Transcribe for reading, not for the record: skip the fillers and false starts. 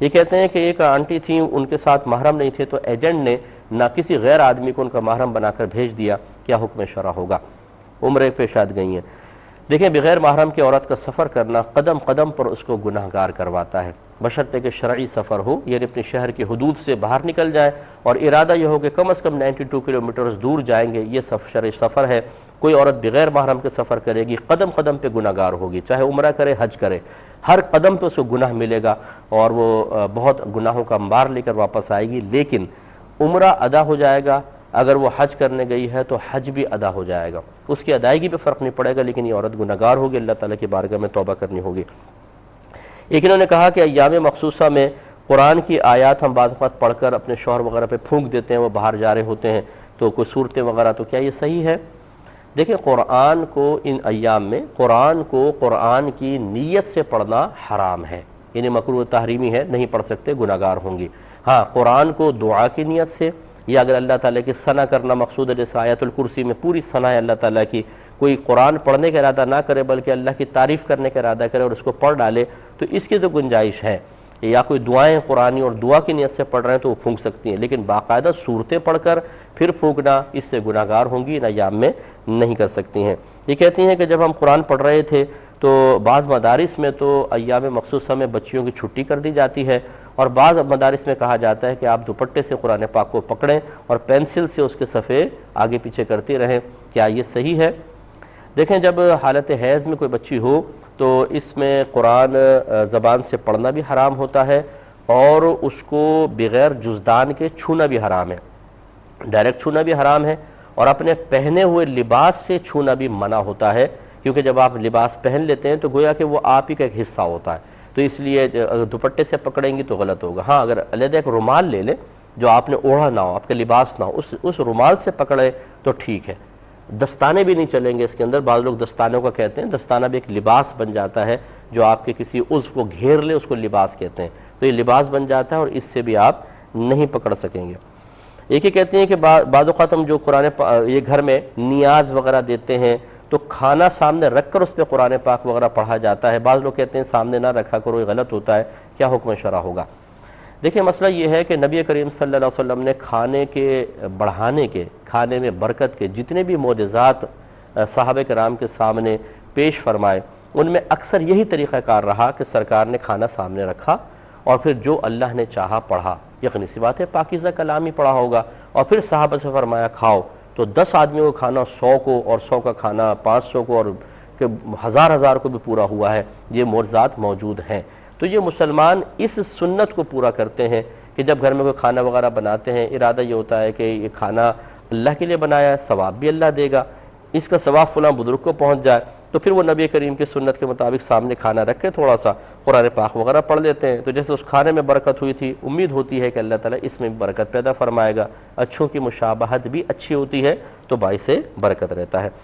یہ کہتے ہیں کہ ایک آنٹی تھیں، ان کے ساتھ محرم نہیں تھے، تو ایجنٹ نے نہ کسی غیر آدمی کو ان کا محرم بنا کر بھیج دیا، کیا حکم شرع ہوگا؟ عمرے پہ شاد گئی ہیں۔ دیکھیں، بغیر محرم کی عورت کا سفر کرنا قدم قدم پر اس کو گناہگار کرواتا ہے، بشرطے کہ شرعی سفر ہو، یعنی اپنے شہر کی حدود سے باہر نکل جائے اور ارادہ یہ ہو کہ کم از کم 92 کلومیٹرز دور جائیں گے، یہ شرعی سفر ہے۔ کوئی عورت بغیر محرم کے سفر کرے گی، قدم قدم پہ گناہگار ہوگی، چاہے عمرہ کرے حج کرے، ہر قدم پہ اس کو گناہ ملے گا اور وہ بہت گناہوں کا انبار لے کر واپس آئے گی۔ لیکن عمرہ ادا ہو جائے گا، اگر وہ حج کرنے گئی ہے تو حج بھی ادا ہو جائے گا، اس کی ادائیگی پہ فرق نہیں پڑے گا، لیکن یہ عورت گناہگار ہوگی، اللہ تعالیٰ کی بارگاہ میں توبہ کرنی ہوگی۔ ایک انہوں نے کہا کہ ایام مخصوصہ میں قرآن کی آیات ہم بعض اوقات پڑھ کر اپنے شوہر وغیرہ پہ پھونک دیتے ہیں، وہ باہر جا رہے ہوتے ہیں تو کوئی صورتیں وغیرہ، تو کیا یہ صحیح ہے؟ دیکھیں، قرآن کو ان ایام میں قرآن کی نیت سے پڑھنا حرام ہے، یعنی مکروہ تحریمی ہے، نہیں پڑھ سکتے، گناہگار ہوں گی۔ ہاں، قرآن کو دعا کی نیت سے، یا اگر اللہ تعالیٰ کی ثنا کرنا مقصود ہے، جیسے آیت الکرسی میں پوری ثنا ہے اللہ تعالیٰ کی، کوئی قرآن پڑھنے کا ارادہ نہ کرے بلکہ اللہ کی تعریف کرنے کا ارادہ کرے اور اس کو پڑھ ڈالے، تو اس کی تو گنجائش ہے۔ یا کوئی دعائیں قرآنی اور دعا کی نیت سے پڑھ رہے ہیں تو وہ پھونک سکتی ہیں، لیکن باقاعدہ صورتیں پڑھ کر پھر پھونکنا، اس سے گناہگار ہوں گی، ان ایام میں نہیں کر سکتی ہیں۔ یہ کہتی ہیں کہ جب ہم قرآن پڑھ رہے تھے تو بعض مدارس میں تو ایام مخصوصہ میں بچیوں کی چھٹی کر دی جاتی ہے، اور بعض مدارس میں کہا جاتا ہے کہ آپ دوپٹے سے قرآن پاک کو پکڑیں اور پینسل سے اس کے صفحے آگے پیچھے کرتے رہیں، کیا یہ صحیح ہے؟ دیکھیں، جب حالت حیض میں کوئی بچی ہو تو اس میں قرآن زبان سے پڑھنا بھی حرام ہوتا ہے، اور اس کو بغیر جزدان کے چھونا بھی حرام ہے، ڈائریکٹ چھونا بھی حرام ہے، اور اپنے پہنے ہوئے لباس سے چھونا بھی منع ہوتا ہے، کیونکہ جب آپ لباس پہن لیتے ہیں تو گویا کہ وہ آپ ہی کا ایک حصہ ہوتا ہے، تو اس لیے اگر دوپٹے سے پکڑیں گی تو غلط ہوگا۔ ہاں، اگر علیحدہ ایک رومال لے لیں جو آپ نے اوڑھا نہ ہو، آپ کے لباس نہ ہو، اس رومال سے پکڑے تو ٹھیک ہے۔ دستانے بھی نہیں چلیں گے اس کے اندر، بعض لوگ دستانوں کا کہتے ہیں، دستانہ بھی ایک لباس بن جاتا ہے، جو آپ کے کسی عضو کو گھیر لے اس کو لباس کہتے ہیں، تو یہ لباس بن جاتا ہے اور اس سے بھی آپ نہیں پکڑ سکیں گے۔ ایک ہی کہتے ہیں کہ بعض اوقات ہم جو یہ گھر میں نیاز وغیرہ دیتے ہیں تو کھانا سامنے رکھ کر اس پہ قرآن پاک وغیرہ پڑھا جاتا ہے، بعض لوگ کہتے ہیں سامنے نہ رکھا کرو، یہ غلط ہوتا ہے، کیا حکم شرع ہوگا؟ دیکھیں، مسئلہ یہ ہے کہ نبی کریم صلی اللہ علیہ وسلم نے کھانے کے بڑھانے کے، کھانے میں برکت کے جتنے بھی معجزات صحابہ کرام کے سامنے پیش فرمائے، ان میں اکثر یہی طریقہ کار رہا کہ سرکار نے کھانا سامنے رکھا اور پھر جو اللہ نے چاہا پڑھا، یقینی سی بات ہے پاکیزہ کلام ہی پڑھا ہوگا، اور پھر صحابہ سے فرمایا کھاؤ، تو 10 آدمیوں کو کھانا 100 کو، اور 100 کا کھانا 500 کو، اور ہزار کو بھی پورا ہوا ہے، یہ معجزات موجود ہیں۔ تو یہ مسلمان اس سنت کو پورا کرتے ہیں کہ جب گھر میں کوئی کھانا وغیرہ بناتے ہیں، ارادہ یہ ہوتا ہے کہ یہ کھانا اللہ کے لیے بنایا ہے، ثواب بھی اللہ دے گا، اس کا ثواب فلاں بزرگ کو پہنچ جائے، تو پھر وہ نبی کریم کی سنت کے مطابق سامنے کھانا رکھ کے تھوڑا سا قرآن پاک وغیرہ پڑھ لیتے ہیں، تو جیسے اس کھانے میں برکت ہوئی تھی، امید ہوتی ہے کہ اللہ تعالیٰ اس میں بھی برکت پیدا فرمائے گا۔ اچھوں کی مشابہت بھی اچھی ہوتی ہے تو باعث برکت رہتا ہے۔